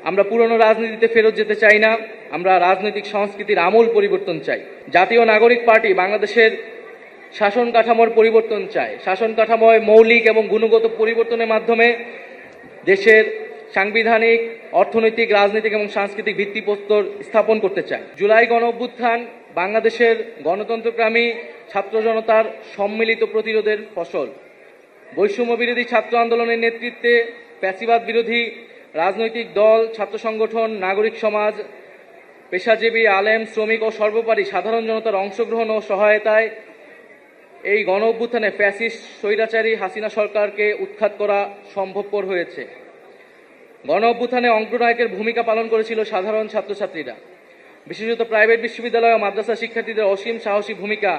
আমরা পুরনো রাজনীতিতে ফেরত যেতে চাই না। আমরা রাজনৈতিক সংস্কৃতির আমূল পরিবর্তন চাই। জাতীয় নাগরিক পার্টি বাংলাদেশের শাসন কাঠামোর পরিবর্তন চায়। শাসন কাঠামোয় মৌলিক এবং গুণগত পরিবর্তনের মাধ্যমে দেশের সাংবিধানিক, অর্থনৈতিক, রাজনৈতিক এবং সাংস্কৃতিক ভিত্তিপ্রস্তর স্থাপন করতে চায়। জুলাই গণঅভ্যুত্থান বাংলাদেশের গণতন্ত্রকামী ছাত্র জনতার সম্মিলিত প্রতিরোধের ফসল। বৈষম্য বিরোধী ছাত্র আন্দোলনের নেতৃত্বে ফ্যাসিবাদ বিরোধী রাজনৈতিক দল, ছাত্র সংগঠন, নাগরিক সমাজ, পেশাজীবী, আলেম, শ্রমিক ও সর্বোপরি সাধারণ জনতার অংশগ্রহণ ও সহায়তায় এই গণ অভ্যুত্থানে ফ্যাসিস্ট স্বৈরাচারী হাসিনা সরকারকে উৎখাত করা সম্ভবপর হয়েছে। গণ অভ্যুত্থানে অগ্রনায়কের ভূমিকা পালন করেছিল সাধারণ ছাত্রছাত্রীরা। বিশেষত প্রাইভেট বিশ্ববিদ্যালয় ও মাদ্রাসা শিক্ষার্থীদের অসীম সাহসী ভূমিকা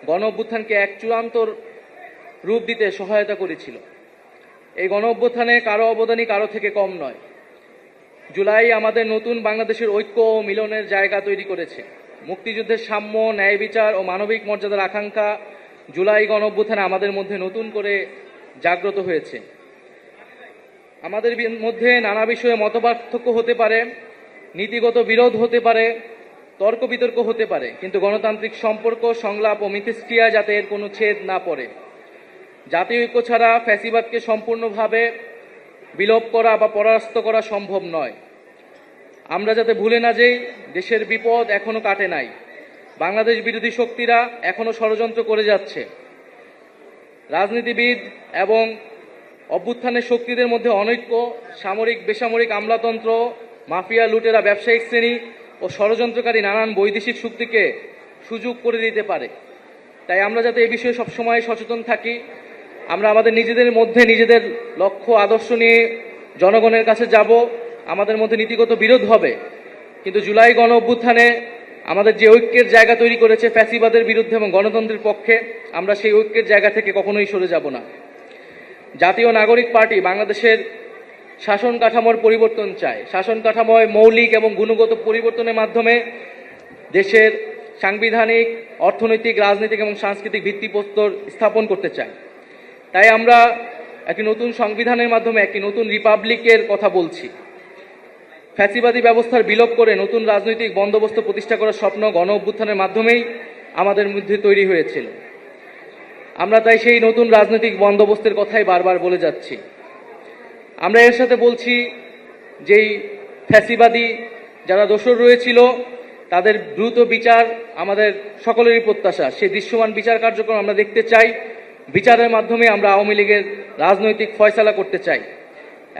গণ অভ্যুত্থানকে এক চূড়ান্ত রূপ দিতে সহায়তা করেছিল। এই গণ অভ্যুত্থানে কারো অবদানই কারো থেকে কম নয়। জুলাই আমাদের নতুন বাংলাদেশের ঐক্য ও মিলনের জায়গা তৈরি করেছে। মুক্তিযুদ্ধের সাম্য, ন্যায় বিচার ও মানবিক মর্যাদার আকাঙ্ক্ষা জুলাই গণ অভ্যুত্থানে আমাদের মধ্যে নতুন করে জাগ্রত হয়েছে। আমাদের মধ্যে নানা বিষয়ে মতপার্থক্য হতে পারে, নীতিগত বিরোধ হতে পারে, তর্ক বিতর্ক হতে পারে, কিন্তু গণতান্ত্রিক সম্পর্ক, সংলাপ ও মিথস্ক্রিয়ায় যাতে এর কোনো ছেদ না পড়ে। জাতীয় ঐক্য ছাড়া ফ্যাসিবাদকে সম্পূর্ণভাবে বিলোপ করা বা পরাস্ত করা সম্ভব নয়। আমরা যাতে ভুলে না যাই, দেশের বিপদ এখনো কাটে নাই। বাংলাদেশ বিরোধী শক্তিরা এখনো ষড়যন্ত্র করে যাচ্ছে। রাজনীতিবিদ এবং অভ্যুত্থানের শক্তিদের মধ্যে অনৈক্য, সামরিক বেসামরিক আমলাতন্ত্র, মাফিয়া, লুটেরা, ব্যবসায়িক শ্রেণী ও ষড়যন্ত্রকারী নানান বৈদেশিক শক্তিকে সুযোগ করে দিতে পারে। তাই আমরা যাতে এই বিষয়ে সবসময় সচেতন থাকি। আমরা আমাদের নিজেদের মধ্যে নিজেদের লক্ষ্য আদর্শ নিয়ে জনগণের কাছে যাব। আমাদের মধ্যে নীতিগত বিরোধ হবে, কিন্তু জুলাই গণ অভ্যুত্থানে আমাদের যে ঐক্যের জায়গা তৈরি করেছে ফ্যাসিবাদের বিরুদ্ধে এবং গণতন্ত্রের পক্ষে, আমরা সেই ঐক্যের জায়গা থেকে কখনোই সরে যাব না। জাতীয় নাগরিক পার্টি বাংলাদেশের শাসন কাঠামোর পরিবর্তন চায়। শাসন কাঠামোয় মৌলিক এবং গুণগত পরিবর্তনের মাধ্যমে দেশের সাংবিধানিক, অর্থনৈতিক, রাজনৈতিক এবং সাংস্কৃতিক ভিত্তিপ্রস্তর স্থাপন করতে চায়। তাই আমরা একটি নতুন সংবিধানের মাধ্যমে একটি নতুন রিপাবলিকের কথা বলছি। ফ্যাসিবাদী ব্যবস্থার বিলোপ করে নতুন রাজনৈতিক বন্দোবস্ত প্রতিষ্ঠা করার স্বপ্ন গণ অভ্যুত্থানের মাধ্যমেই আমাদের মধ্যে তৈরি হয়েছিল। আমরা তাই সেই নতুন রাজনৈতিক বন্দোবস্তের কথাই বারবার বলে যাচ্ছি। আমরা এর সাথে বলছি, যেই ফ্যাসিবাদী যারা দোষর রয়েছিল তাদের দ্রুত বিচার আমাদের সকলেরই প্রত্যাশা। সেই দৃশ্যমান বিচার কার্যক্রম আমরা দেখতে চাই। বিচারের মাধ্যমে আমরা আওয়ামী লীগের রাজনৈতিক ফয়সালা করতে চাই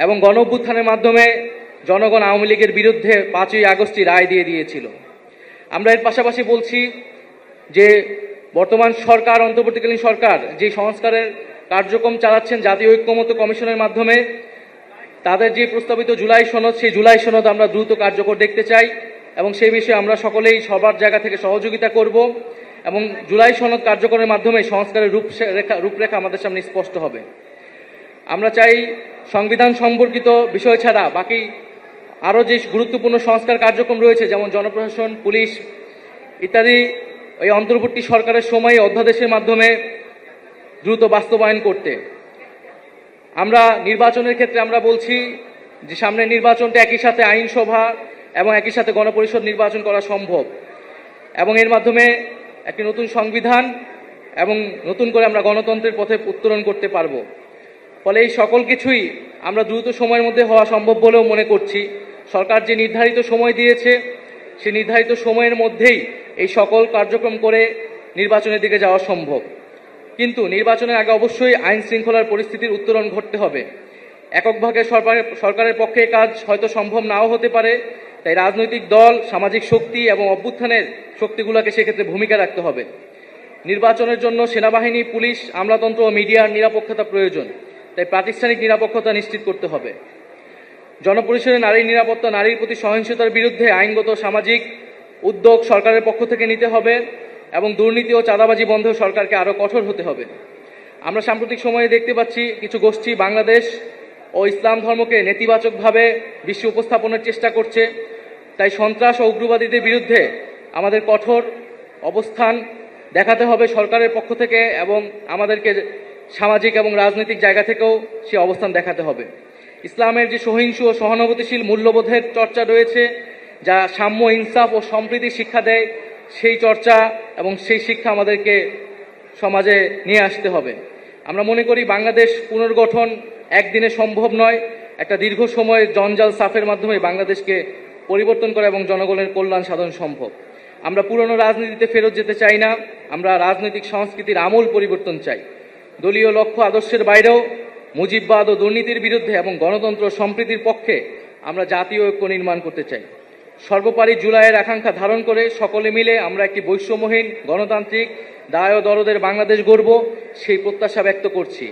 এবং গণ অভ্যুত্থানের মাধ্যমে জনগণ আওয়ামী লীগের বিরুদ্ধে 5ই আগস্টই রায় দিয়ে দিয়েছিল। আমরা এর পাশাপাশি বলছি যে বর্তমান সরকার, অন্তর্বর্তীকালীন সরকার যে সংস্কারের কার্যক্রম চালাচ্ছেন জাতীয় ঐক্যমত্য কমিশনের মাধ্যমে, তাদের যে প্রস্তাবিত জুলাই সনদ, সেই জুলাই সনদ আমরা দ্রুত কার্যকর দেখতে চাই এবং সেই বিষয়ে আমরা সকলেই সবার জায়গা থেকে সহযোগিতা করব এবং জুলাই সনদ কার্যকরের মাধ্যমে সংস্কারের রূপরেখা আমাদের সামনে স্পষ্ট হবে। আমরা চাই সংবিধান সম্পর্কিত বিষয় ছাড়া বাকি আরও যে গুরুত্বপূর্ণ সংস্কার কার্যক্রম রয়েছে, যেমন জনপ্রশাসন, পুলিশ ইত্যাদি, এই অন্তর্বর্তী সরকারের সময়ে অধ্যাদেশের মাধ্যমে দ্রুত বাস্তবায়ন করতে। আমরা নির্বাচনের ক্ষেত্রে আমরা বলছি যে সামনের নির্বাচনটা একই সাথে আইনসভা এবং একই সাথে গণপরিষদ নির্বাচন করা সম্ভব এবং এর মাধ্যমে একটি নতুন সংবিধান এবং নতুন করে আমরা গণতন্ত্রের পথে উত্তরণ করতে পারব। ফলে এই সকল কিছুই আমরা দ্রুত সময়ের মধ্যে হওয়া সম্ভব বলেও মনে করছি। সরকার যে নির্ধারিত সময় দিয়েছে, সেই নির্ধারিত সময়ের মধ্যেই এই সকল কার্যক্রম করে নির্বাচনের দিকে যাওয়া সম্ভব। কিন্তু নির্বাচনের আগে অবশ্যই আইন শৃঙ্খলার পরিস্থিতির উত্তরণ ঘটতে হবে। এককভাবে সরকারের পক্ষে কাজ হয়তো সম্ভব নাও হতে পারে। তাই রাজনৈতিক দল, সামাজিক শক্তি এবং অভ্যুত্থানের শক্তিগুলোকে সেক্ষেত্রে ভূমিকা রাখতে হবে। নির্বাচনের জন্য সেনাবাহিনী, পুলিশ, আমলাতন্ত্র ও মিডিয়ার নিরাপত্তা প্রয়োজন। তাই প্রাতিষ্ঠানিক নিরাপত্তা নিশ্চিত করতে হবে। জনপরিসরে নারীর নিরাপত্তা, নারীর প্রতি সহিংসতার বিরুদ্ধে আইনগত সামাজিক উদ্যোগ সরকারের পক্ষ থেকে নিতে হবে এবং দুর্নীতি ও চাঁদাবাজি বন্ধে সরকারকে আরও কঠোর হতে হবে। আমরা সাম্প্রতিক সময়ে দেখতে পাচ্ছি কিছু গোষ্ঠী বাংলাদেশ ও ইসলাম ধর্মকে নেতিবাচকভাবে বিশ্বে উপস্থাপনের চেষ্টা করছে। তাই সন্ত্রাস ও উগ্রবাদীদের বিরুদ্ধে আমাদের কঠোর অবস্থান দেখাতে হবে সরকারের পক্ষ থেকে এবং আমাদেরকে সামাজিক এবং রাজনৈতিক জায়গা থেকেও সে অবস্থান দেখাতে হবে। ইসলামের যে সহিংস ও সহানুভূতিশীল মূল্যবোধের চর্চা রয়েছে, যা সাম্য, ইনসাফ ও সম্প্রীতির শিক্ষা দেয়, সেই চর্চা এবং সেই শিক্ষা আমাদেরকে সমাজে নিয়ে আসতে হবে। আমরা মনে করি বাংলাদেশ পুনর্গঠন একদিনে সম্ভব নয়। একটা দীর্ঘ সময়ের জঞ্জাল সাফের মাধ্যমে বাংলাদেশকে পরিবর্তন করা এবং জনগণের কল্যাণ সাধন সম্ভব। আমরা পুরনো রাজনীতিতে ফেরত যেতে চাই না। আমরা রাজনৈতিক সংস্কৃতির আমূল পরিবর্তন চাই। দলীয় লক্ষ্য আদর্শের বাইরেও মুজিববাদ ও দুর্নীতির বিরুদ্ধে এবং গণতন্ত্র সম্প্রীতির পক্ষে আমরা জাতীয় ঐক্য নির্মাণ করতে চাই। সর্বোপরি জুলাইয়ের আকাঙ্ক্ষা ধারণ করে সকলে মিলে আমরা একটি বৈষম্যহীন, গণতান্ত্রিক, দায় ও দরদের বাংলাদেশ গড়ব, সেই প্রত্যাশা ব্যক্ত করছি।